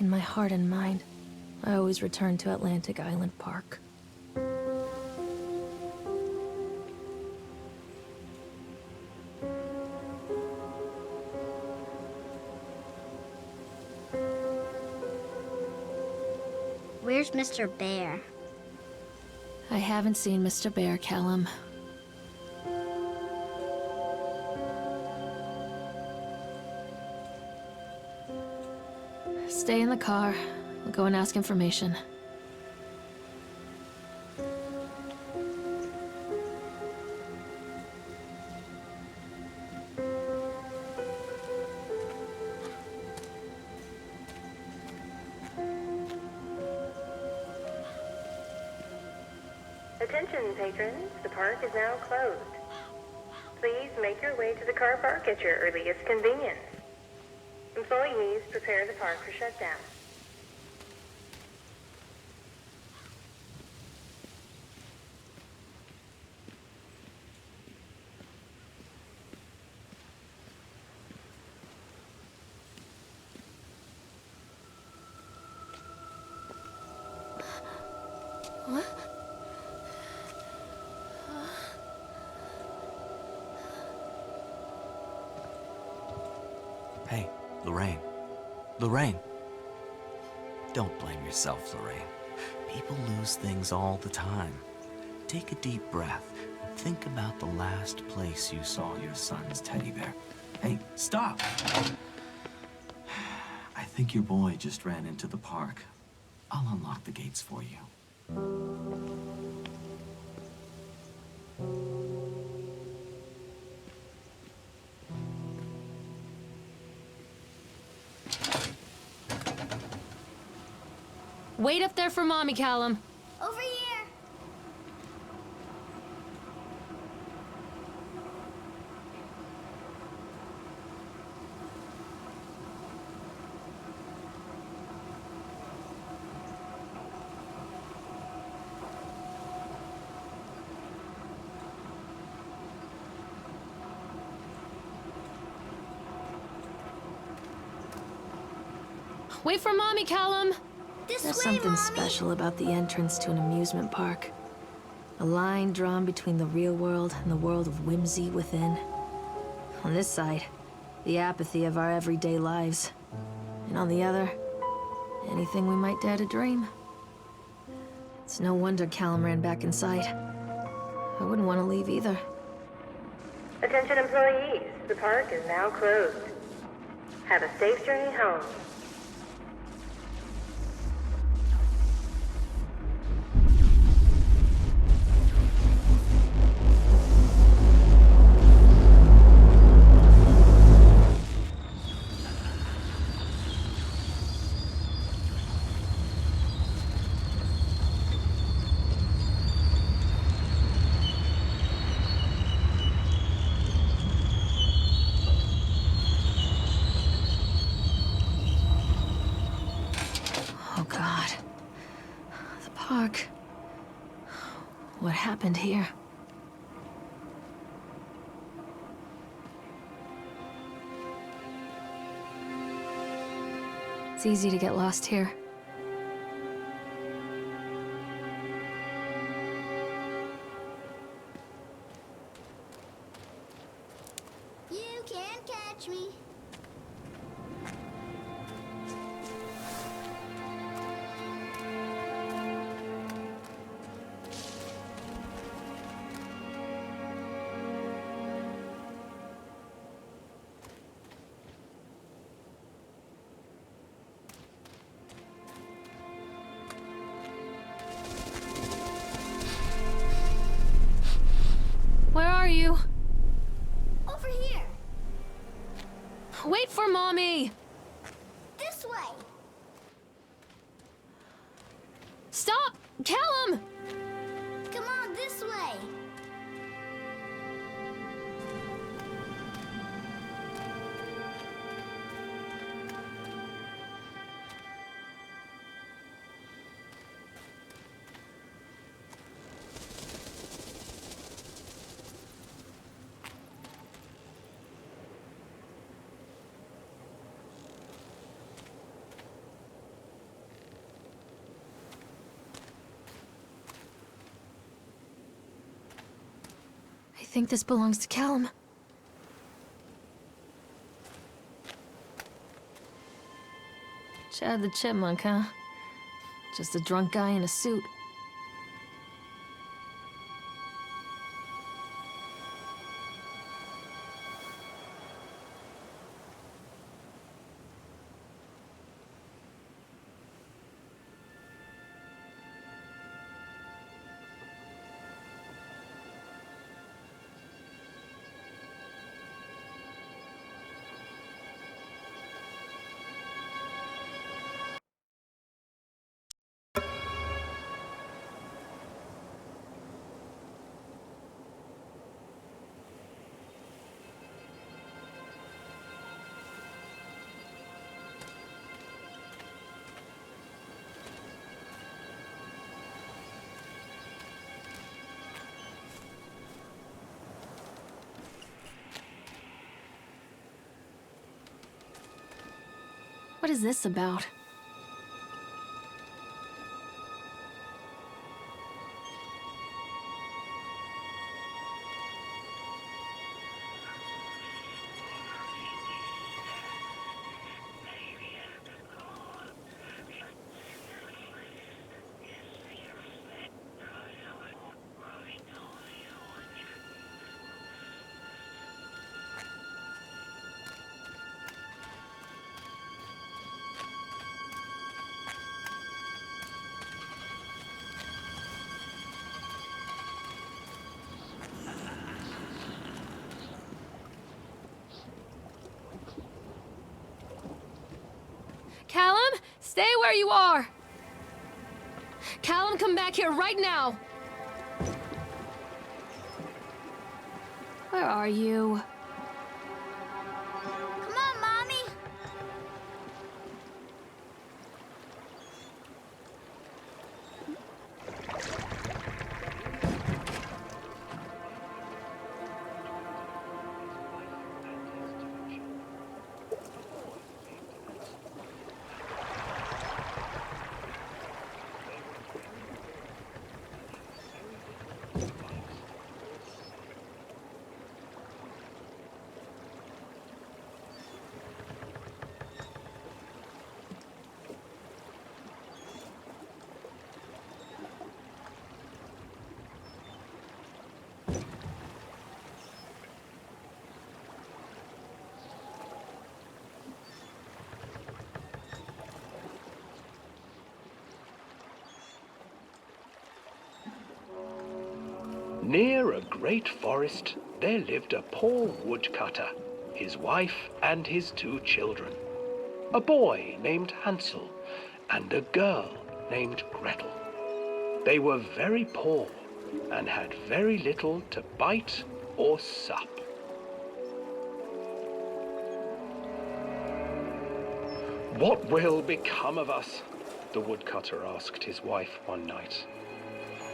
In my heart and mind, I always return to Atlantic Island Park. Where's Mr. Bear? I haven't seen Mr. Bear, Callum. Stay in the car. We'll go and ask information. Attention, patrons. The park is now closed. Please make your way to the car park at your earliest convenience. Employees prepare the park for shutdown. What? Hey, Lorraine. Lorraine. Don't blame yourself, Lorraine. People lose things all the time. Take a deep breath and think about the last place you saw your son's teddy bear. Hey, stop! I think your boy just ran into the park. I'll unlock the gates for you. Wait up there for Mommy, Callum. Over here! Wait for Mommy, Callum. This There's way, something Mommy. special about the entrance to an amusement park. A line drawn between the real world and the world of whimsy within. On this side, the apathy of our everyday lives. And on the other, anything we might dare to dream. It's no wonder Callum ran back inside. I wouldn't want to leave either. Attention, employees. The park is now closed. Have a safe journey home. Oh God. The park. What happened here? It's easy to get lost here. You can't catch me. Where are you? Over here. Wait for Mommy! This way. Stop! Callum! Come on, this way. think this belongs to Callum. Chad the Chipmunk, huh? Just a drunk guy in a suit. What is this about? Callum, stay where you are! Callum, come back here right now! Where are you? Come on, Mommy. Near a great forest, there lived a poor woodcutter, his wife and his 2 children, a boy named Hansel and a girl named Gretel. They were very poor and had very little to bite or sup. "What will become of us?" the woodcutter asked his wife one night.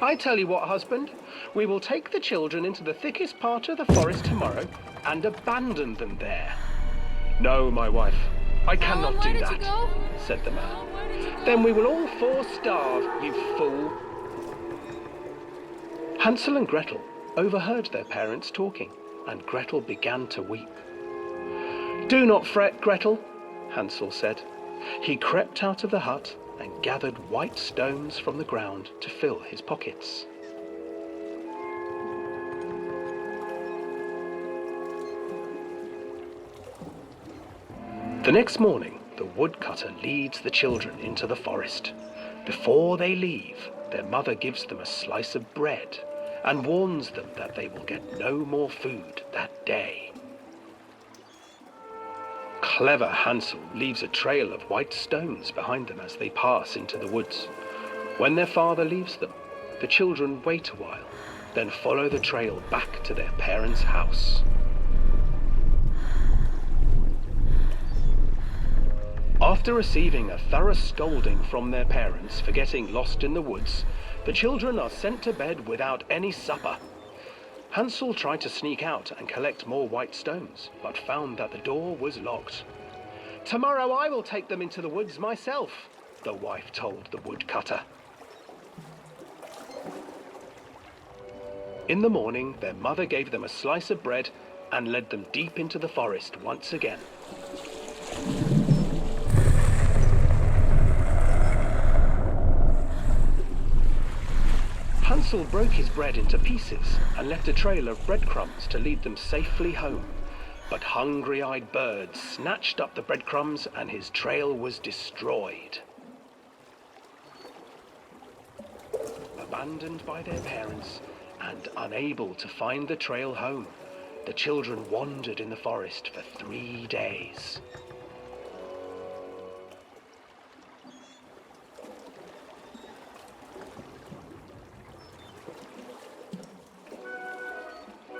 "I tell you what, husband, we will take the children into the thickest part of the forest tomorrow and abandon them there." "No, my wife, I cannot do that," said the man. "Then we will all 4 starve, you fool." Hansel and Gretel overheard their parents talking, and Gretel began to weep. "Do not fret, Gretel," Hansel said. He crept out of the hut and gathered white stones from the ground to fill his pockets. The next morning, the woodcutter leads the children into the forest. Before they leave, their mother gives them a slice of bread and warns them that they will get no more food that day. Clever Hansel leaves a trail of white stones behind them as they pass into the woods. When their father leaves them, the children wait a while, then follow the trail back to their parents' house. After receiving a thorough scolding from their parents for getting lost in the woods, the children are sent to bed without any supper. Hansel tried to sneak out and collect more white stones, but found that the door was locked. "Tomorrow I will take them into the woods myself," the wife told the woodcutter. In the morning, their mother gave them a slice of bread and led them deep into the forest once again. Hansel broke his bread into pieces and left a trail of breadcrumbs to lead them safely home. But hungry-eyed birds snatched up the breadcrumbs and his trail was destroyed. Abandoned by their parents and unable to find the trail home, the children wandered in the forest for 3 days.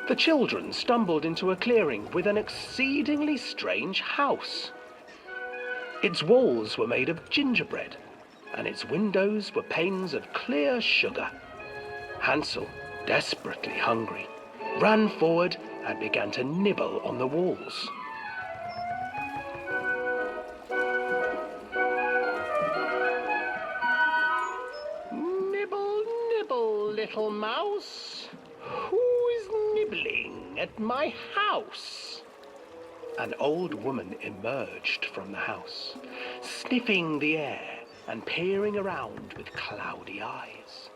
The children stumbled into a clearing with an exceedingly strange house. Its walls were made of gingerbread, and its windows were panes of clear sugar. Hansel, desperately hungry, ran forward and began to nibble on the walls. Nibble, nibble, little mouse. Who is nibbling at my house? An old woman emerged from the house, sniffing the air and peering around with cloudy eyes.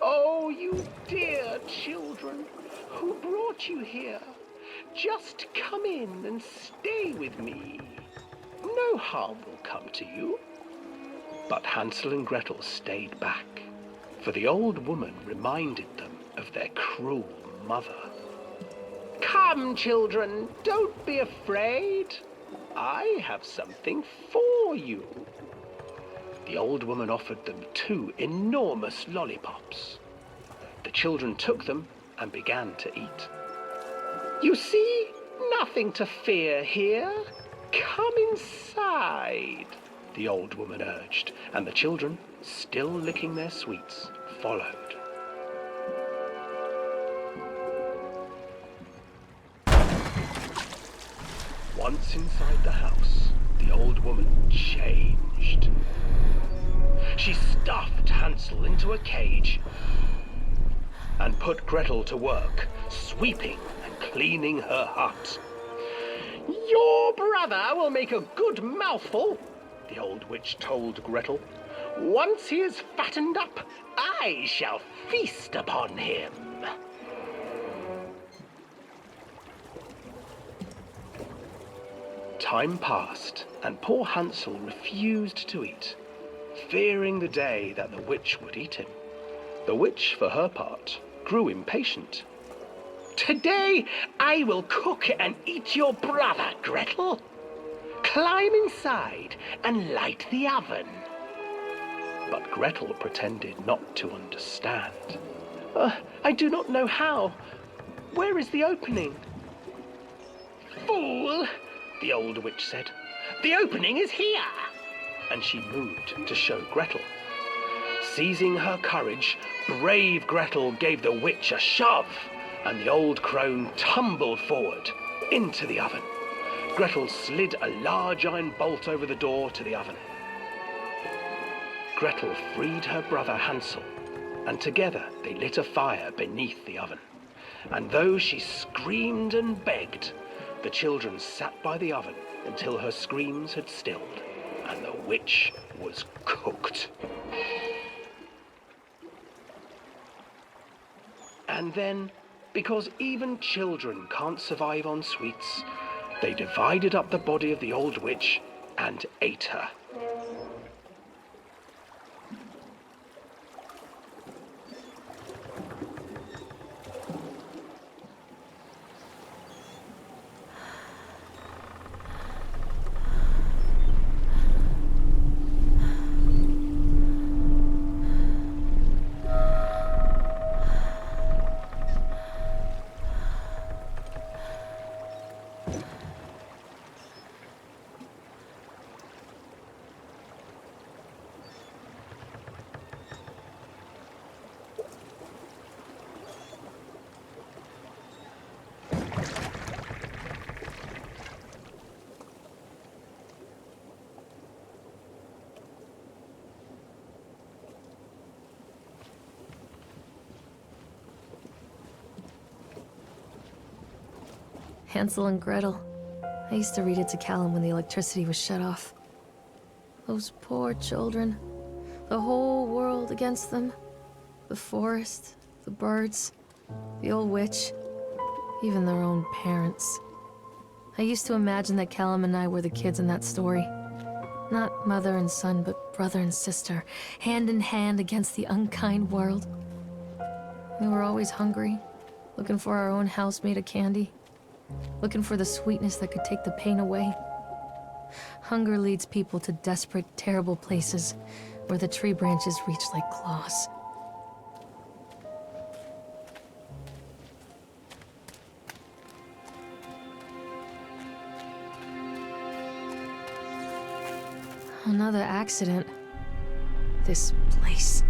Oh, you dear children, who brought you here? Just come in and stay with me. No harm will come to you. But Hansel and Gretel stayed back, for the old woman reminded them of their cruel mother. Come, children, don't be afraid. I have something for you. The old woman offered them 2 enormous lollipops. The children took them and began to eat. You see, nothing to fear here. Come inside, the old woman urged, and the children, still licking their sweets, followed. Once inside the house, the old woman changed. She stuffed Hansel into a cage and put Gretel to work, sweeping and cleaning her hut. Your brother will make a good mouthful, the old witch told Gretel. Once he is fattened up, I shall feast upon him. Time passed, and poor Hansel refused to eat, fearing the day that the witch would eat him. The witch, for her part, grew impatient. Today I will cook and eat your brother, Gretel. Climb inside and light the oven. But Gretel pretended not to understand. I do not know how. Where is the opening? Fool, the old witch said. The opening is here. And she moved to show Gretel. Seizing her courage, brave Gretel gave the witch a shove, and the old crone tumbled forward into the oven. Gretel slid a large iron bolt over the door to the oven. Gretel freed her brother Hansel, and together they lit a fire beneath the oven. And though she screamed and begged, the children sat by the oven until her screams had stilled, and the witch was cooked. And then, because even children can't survive on sweets, they divided up the body of the old witch and ate her. Hansel and Gretel. I used to read it to Callum when the electricity was shut off. Those poor children. The whole world against them. The forest, the birds, the old witch, even their own parents. I used to imagine that Callum and I were the kids in that story. Not mother and son, but brother and sister, hand in hand against the unkind world. We were always hungry, looking for our own house made of candy, looking for the sweetness that could take the pain away. Hunger leads people to desperate, terrible places where the tree branches reach like claws. Another accident. This place.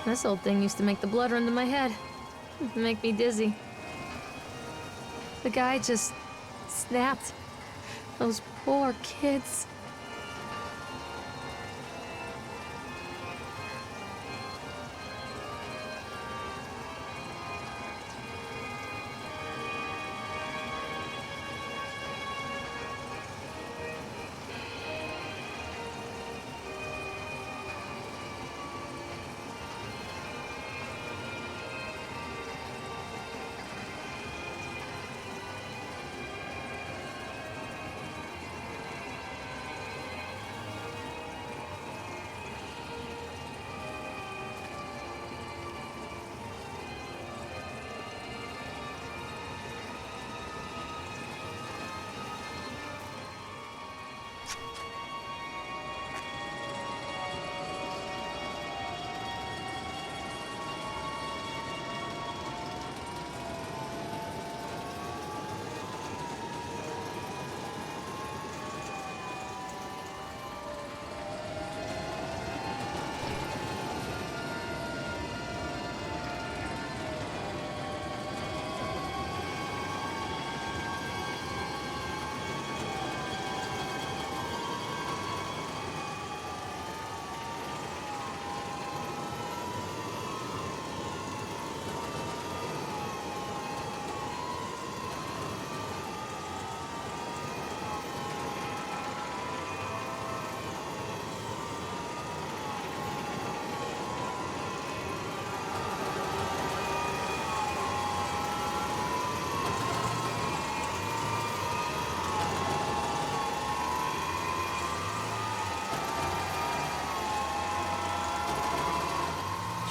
This old thing used to make the blood run to my head. Make me dizzy. The guy just snapped. Those poor kids.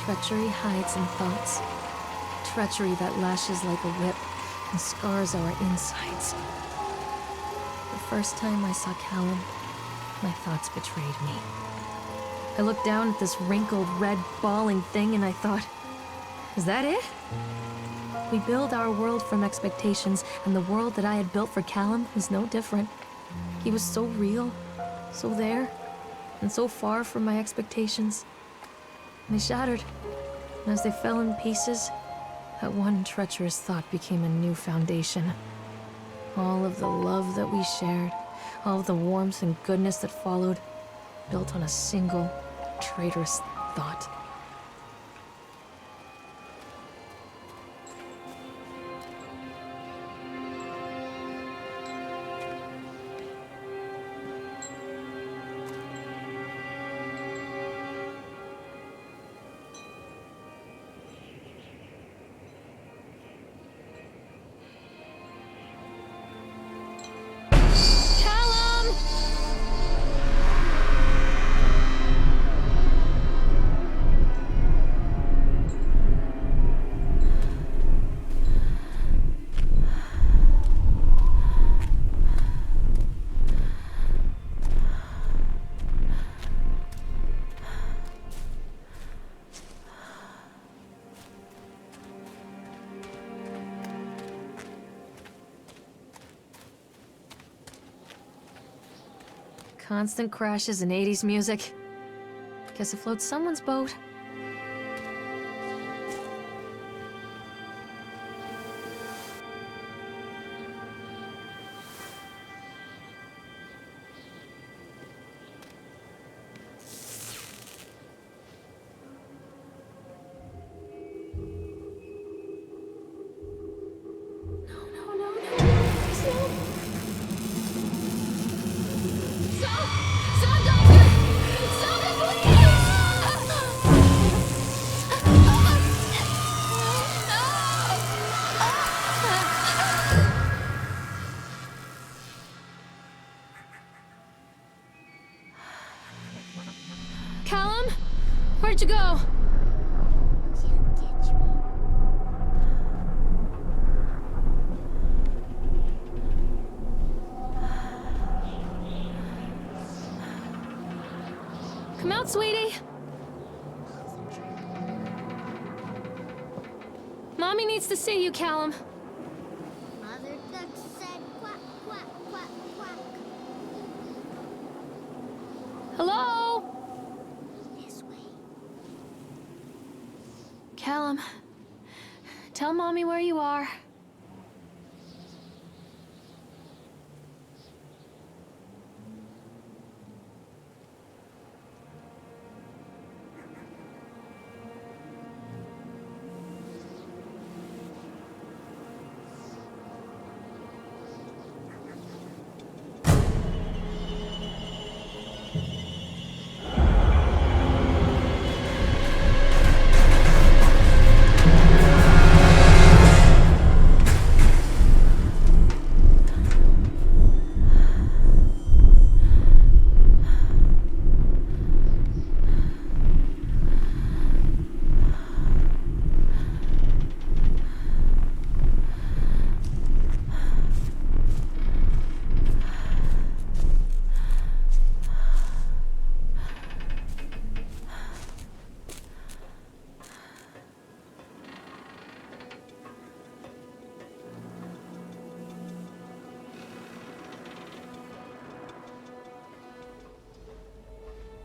Treachery hides in thoughts. Treachery that lashes like a whip and scars our insides. The first time I saw Callum, my thoughts betrayed me. I looked down at this wrinkled, red, bawling thing and I thought, is that it? We build our world from expectations, and the world that I had built for Callum was no different. He was so real, so there, and so far from my expectations. They shattered, and as they fell in pieces, that one treacherous thought became a new foundation. All of the love that we shared, all of the warmth and goodness that followed, built on a single traitorous thought. Constant crashes and 80s music. Guess it floats someone's boat. Callum? Where'd you go? Can't catch me. Come out, sweetie. Mommy needs to see you, Callum. Mother duck said quack, quack, quack, quack. Hello? This way. Callum, tell Mommy where you are.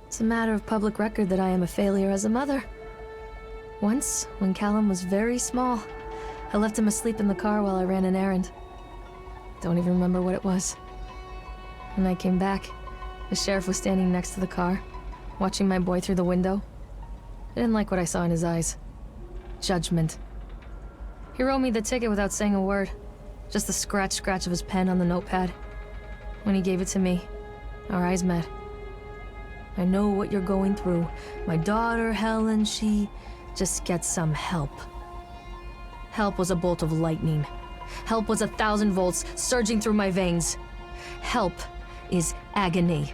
It's a matter of public record that I am a failure as a mother. Once, when Callum was very small, I left him asleep in the car while I ran an errand. Don't even remember what it was. When I came back, the sheriff was standing next to the car, watching my boy through the window. I didn't like what I saw in his eyes. Judgment. He wrote me the ticket without saying a word, just the scratch of his pen on the notepad. When he gave it to me, our eyes met. I know what you're going through. My daughter, Helen, she just gets some help. Help was a bolt of lightning. Help was 1,000 volts surging through my veins. Help is agony.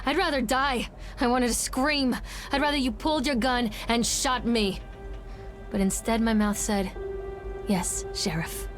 I'd rather die. I wanted to scream. I'd rather you pulled your gun and shot me. But instead my mouth said, "Yes, Sheriff."